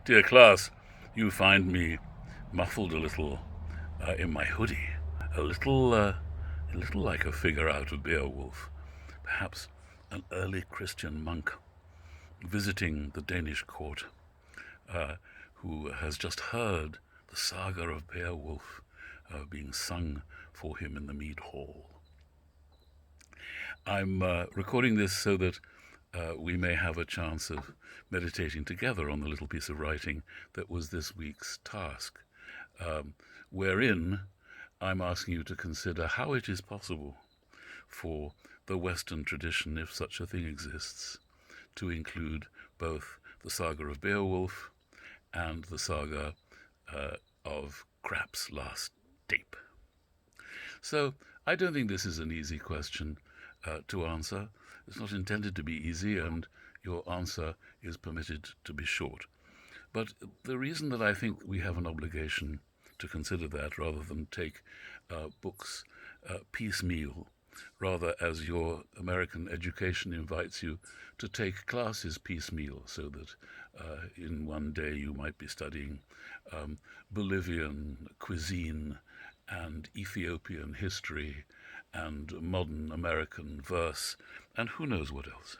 Dear class, you find me muffled a little in my hoodie, a little like a figure out of Beowulf, perhaps an early Christian monk visiting the Danish court, uh, who has just heard the saga of Beowulf being sung for him in the mead hall. I'm recording this so that we may have a chance of meditating together on the little piece of writing that was this week's task, wherein I'm asking you to consider how it is possible for the Western tradition, if such a thing exists, to include both the saga of Beowulf and the saga of Krapp's last tape. So I don't think this is an easy question to answer. It's not intended to be easy, and your answer is permitted to be short. But the reason that I think we have an obligation to consider that rather than take books piecemeal, rather as your American education invites you to take classes piecemeal, so that in one day you might be studying Bolivian cuisine and Ethiopian history and modern American verse, and who knows what else.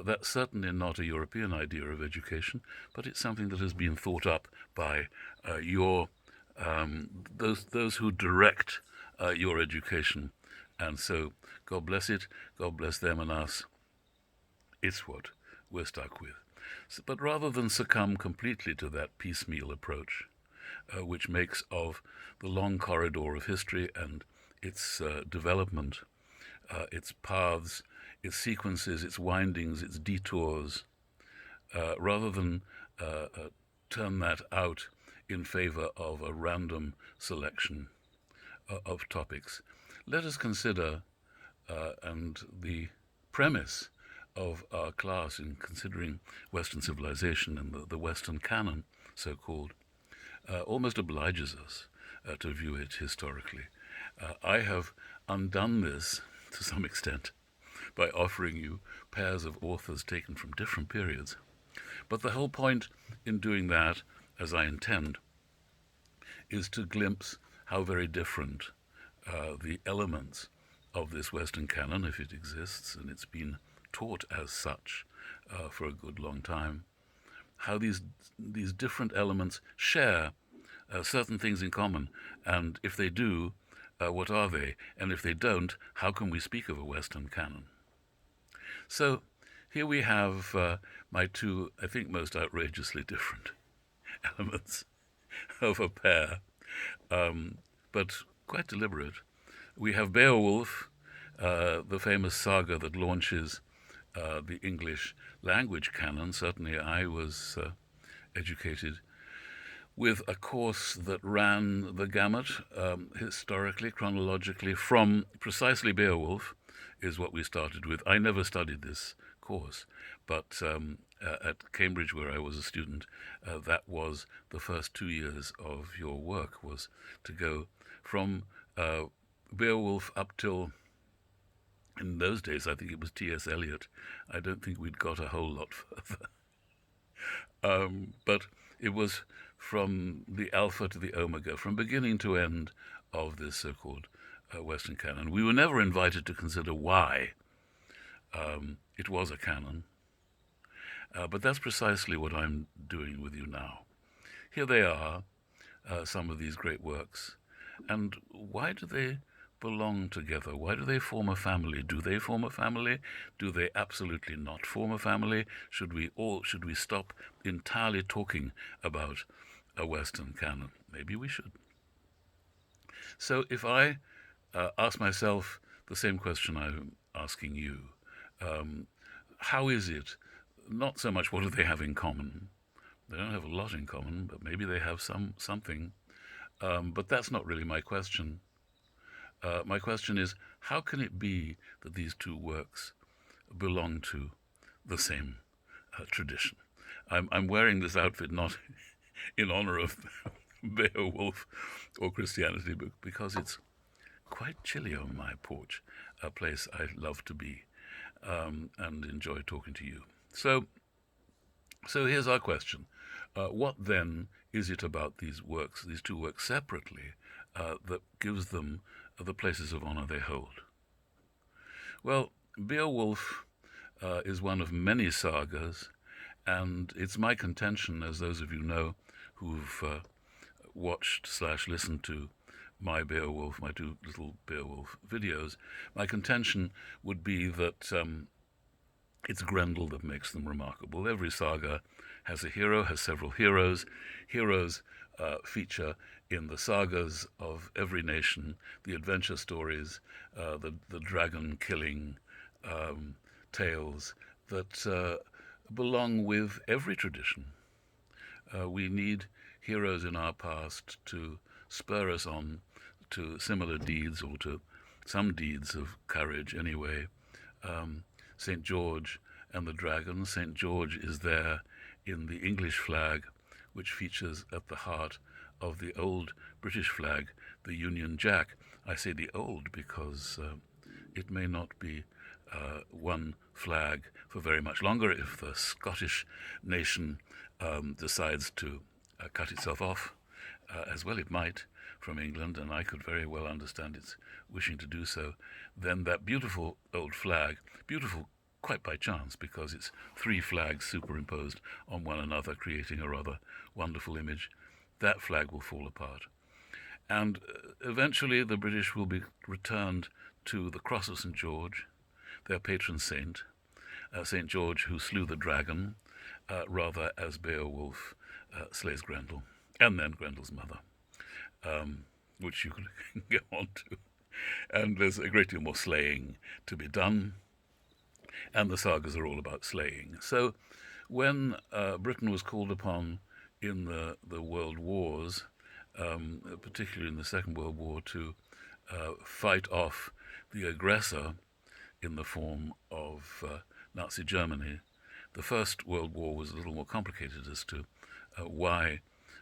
That's certainly not a European idea of education, but it's something that has been thought up by those who direct your education. And so, God bless it, God bless them and us. It's what we're stuck with. But rather than succumb completely to that piecemeal approach, which makes of the long corridor of history and its development, its paths, its sequences, its windings, its detours, rather than turn that out in favor of a random selection of topics, let us consider, and the premise of our class in considering Western civilization and the Western canon, so-called, almost obliges us to view it historically. I have undone this to some extent by offering you pairs of authors taken from different periods. But the whole point in doing that, as I intend, is to glimpse how very different the elements of this Western canon, if it exists, and it's been taught as such for a good long time, how these different elements share certain things in common, and if they do, what are they? And if they don't, how can we speak of a Western canon? So here we have my two, I think, most outrageously different elements of a pair, but quite deliberate. We have Beowulf, the famous saga that launches the English language canon. Certainly I was educated with a course that ran the gamut, historically, chronologically, from precisely Beowulf, is what we started with. I never studied this course, but at Cambridge, where I was a student, that was the first 2 years of your work, was to go from Beowulf up till, in those days, I think it was T.S. Eliot. I don't think we'd got a whole lot further. But it was from the alpha to the omega, from beginning to end of this so-called Western canon. We were never invited to consider why it was a canon, but that's precisely what I'm doing with you now. Here they are, some of these great works, and why do they belong together? Why do they form a family? Do they form a family? Do they absolutely not form a family? Should we stop entirely talking about a Western canon? Maybe we should. So if I ask myself the same question I'm asking you, how is it, not so much what do they have in common? They don't have a lot in common, but maybe they have something. But that's not really my question. My question is, how can it be that these two works belong to the same tradition? I'm wearing this outfit not in honor of Beowulf or Christianity, but because it's quite chilly on my porch, a place I love to be and enjoy talking to you. So here's our question. What then is it about these two works separately, that gives them the places of honor they hold? Well, Beowulf is one of many sagas, and it's my contention, as those of you know who've watched/listened to my two little Beowulf videos, my contention would be that it's Grendel that makes them remarkable. Every saga has a hero, has several heroes. Heroes feature in the sagas of every nation, the adventure stories, the dragon-killing tales that belong with every tradition. We need heroes in our past to spur us on to similar deeds, or to some deeds of courage anyway. St. George and the dragon. St. George is there in the English flag, which features at the heart of the old British flag, the Union Jack. I say the old because it may not be one flag for very much longer if the Scottish nation decides to cut itself off, as well it might, from England, and I could very well understand its wishing to do so. Then that beautiful old flag, beautiful quite by chance because it's three flags superimposed on one another, creating a rather wonderful image, that flag will fall apart. And eventually the British will be returned to the cross of St. George, their patron saint, St. George who slew the dragon, rather as Beowulf slays Grendel, and then Grendel's mother, which you can go on to. And there's a great deal more slaying to be done, and the sagas are all about slaying. So when Britain was called upon in the world wars, particularly in the Second World War, to fight off the aggressor in the form of Nazi Germany, the First World War was a little more complicated as to why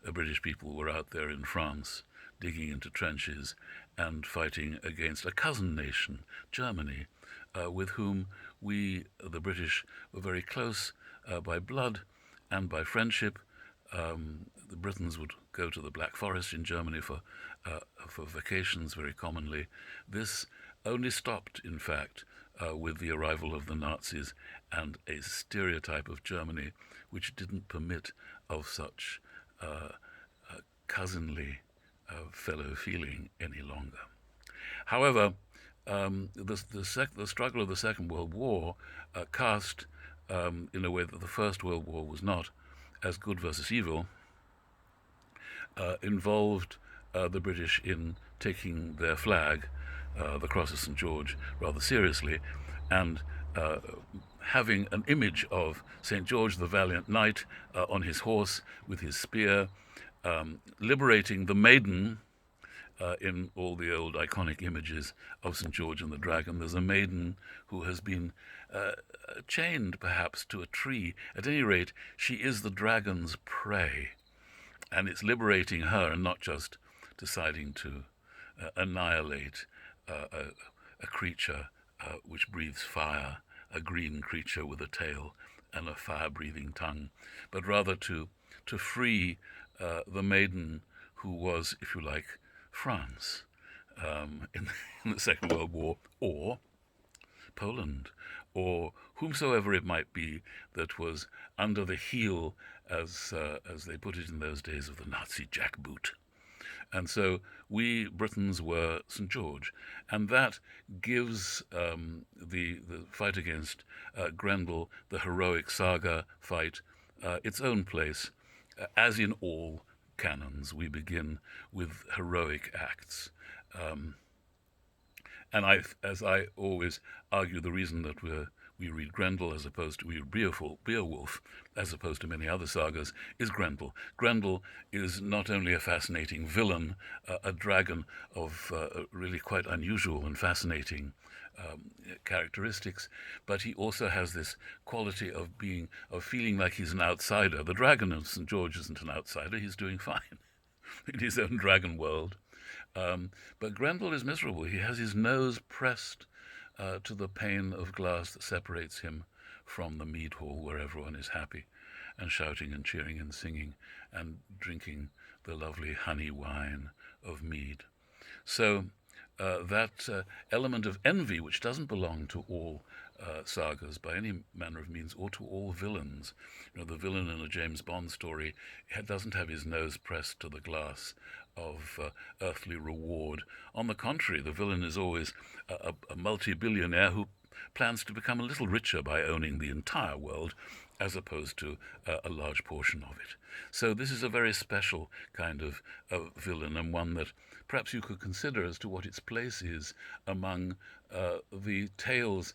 British people were out there in France digging into trenches and fighting against a cousin nation, Germany, with whom we, the British, were very close by blood and by friendship. The Britons would go to the Black Forest in Germany for vacations very commonly. This only stopped, in fact, with the arrival of the Nazis and a stereotype of Germany which didn't permit of such cousinly fellow feeling any longer. However, the struggle of the Second World War cast, in a way that the First World War was not, as good versus evil, involved the British in taking their flag, the Cross of St. George, rather seriously, and having an image of St. George, the valiant knight, on his horse with his spear, liberating the maiden. In all the old iconic images of St. George and the dragon, there's a maiden who has been chained perhaps to a tree. At any rate, she is the dragon's prey, and it's liberating her and not just deciding to annihilate a creature which breathes fire, a green creature with a tail and a fire-breathing tongue, but rather to free the maiden who was, if you like, France in the Second World War, or Poland, or whomsoever it might be that was under the heel, as they put it in those days, of the Nazi jackboot. And so we Britons were St. George, and that gives the fight against Grendel, the heroic saga fight, its own place, as in all canons. We begin with heroic acts. And as I always argue, the reason that we read Grendel as opposed to we read Beowulf as opposed to many other sagas is Grendel. Grendel is not only a fascinating villain, a dragon of really quite unusual and fascinating characteristics, but he also has this quality of feeling like he's an outsider. The dragon of St. George isn't an outsider; he's doing fine in his own dragon world. But Grendel is miserable. He has his nose pressed to the pane of glass that separates him from the mead hall where everyone is happy. and shouting and cheering and singing and drinking the lovely honey wine of mead. So that element of envy, which doesn't belong to all sagas by any manner of means, or to all villains. You know, the villain in a James Bond story doesn't have his nose pressed to the glass of earthly reward. On the contrary, the villain is always a multi-billionaire who plans to become a little richer by owning the entire world, as opposed to a large portion of it. So this is a very special kind of villain, and one that perhaps you could consider as to what its place is among the tales.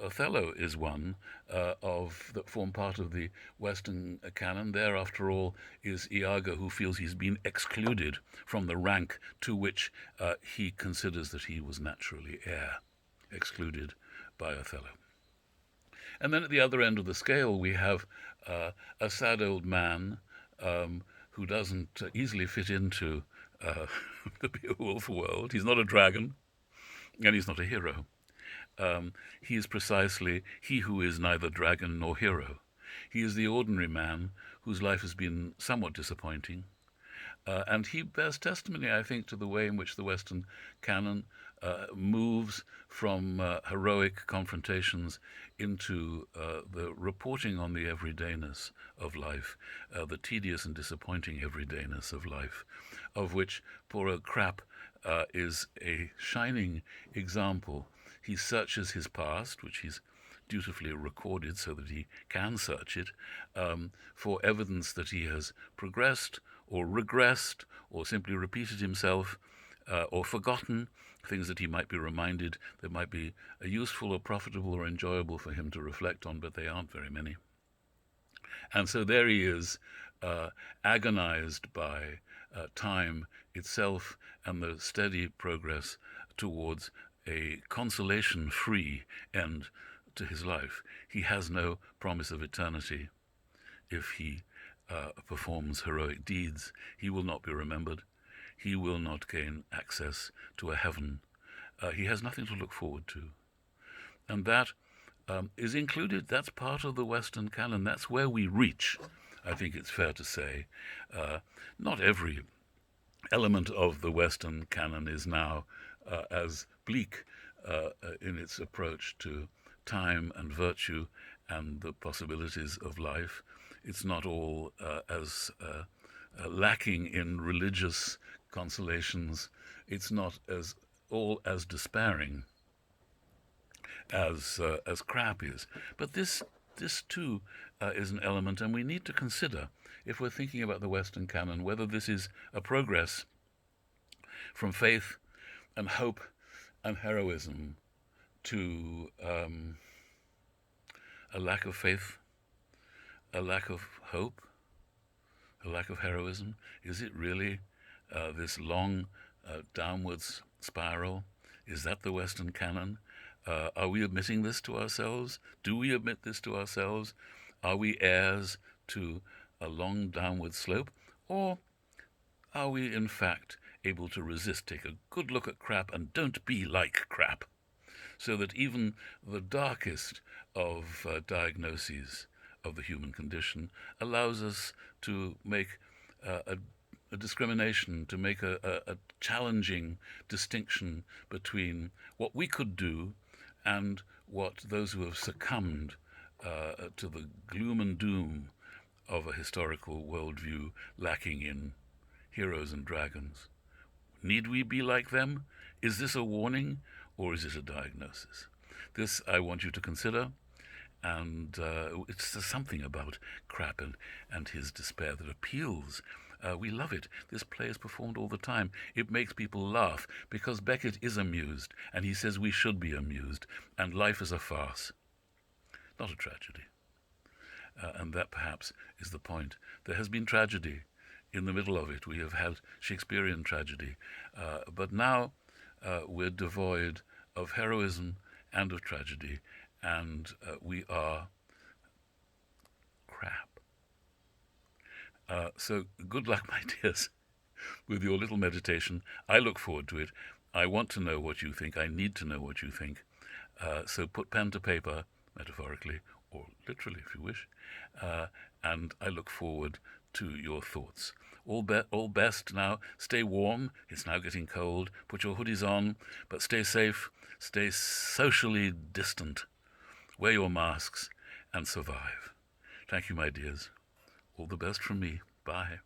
Othello is one of that form part of the Western canon. There, after all, is Iago, who feels he's been excluded from the rank to which he considers that he was naturally heir, excluded by Othello. And then at the other end of the scale, we have a sad old man who doesn't easily fit into the Beowulf world. He's not a dragon, and he's not a hero. He is precisely he who is neither dragon nor hero. He is the ordinary man whose life has been somewhat disappointing. And he bears testimony, I think, to the way in which the Western canon moves from heroic confrontations into the reporting on the everydayness of life, the tedious and disappointing everydayness of life, of which poor old Crap is a shining example. He searches his past, which he's dutifully recorded so that he can search it, for evidence that he has progressed or regressed or simply repeated himself or forgotten things that he might be reminded that might be useful or profitable or enjoyable for him to reflect on, but they aren't very many. And so there he is, agonized by time itself and the steady progress towards a consolation-free end to his life. He has no promise of eternity. If he performs heroic deeds, he will not be remembered. He will not gain access to a heaven. He has nothing to look forward to. And that is included, that's part of the Western canon. That's where we reach, I think it's fair to say. Not every element of the Western canon is now as bleak in its approach to time and virtue and the possibilities of life. It's not all as lacking in religious consolations. It's not all as despairing as Crap is. But this too is an element, and we need to consider, if we're thinking about the Western canon, whether this is a progress from faith and hope and heroism to a lack of faith, a lack of hope, a lack of heroism. Is it really this long downwards spiral? Is that the Western canon? Are we admitting this to ourselves? Do we admit this to ourselves? Are we heirs to a long downward slope? Or are we, in fact, able to resist, take a good look at Crap and don't be like Crap, so that even the darkest of diagnoses of the human condition allows us to make a discrimination, to make a challenging distinction between what we could do and what those who have succumbed to the gloom and doom of a historical worldview lacking in heroes and dragons. Need we be like them? Is this a warning or is it a diagnosis? This I want you to consider, and it's something about Crap and his despair that appeals. We love it. This play is performed all the time. It makes people laugh because Beckett is amused, and he says we should be amused, and life is a farce, not a tragedy. And that perhaps is the point. There has been tragedy in the middle of it. We have had Shakespearean tragedy, but now we're devoid of heroism and of tragedy, and we are Crap. So good luck, my dears, with your little meditation. I look forward to it. I want to know what you think. I need to know what you think. So put pen to paper, metaphorically, or literally if you wish, and I look forward to your thoughts. All best now. Stay warm. It's now getting cold. Put your hoodies on, but stay safe. Stay socially distant. Wear your masks and survive. Thank you, my dears. All the best from me. Bye.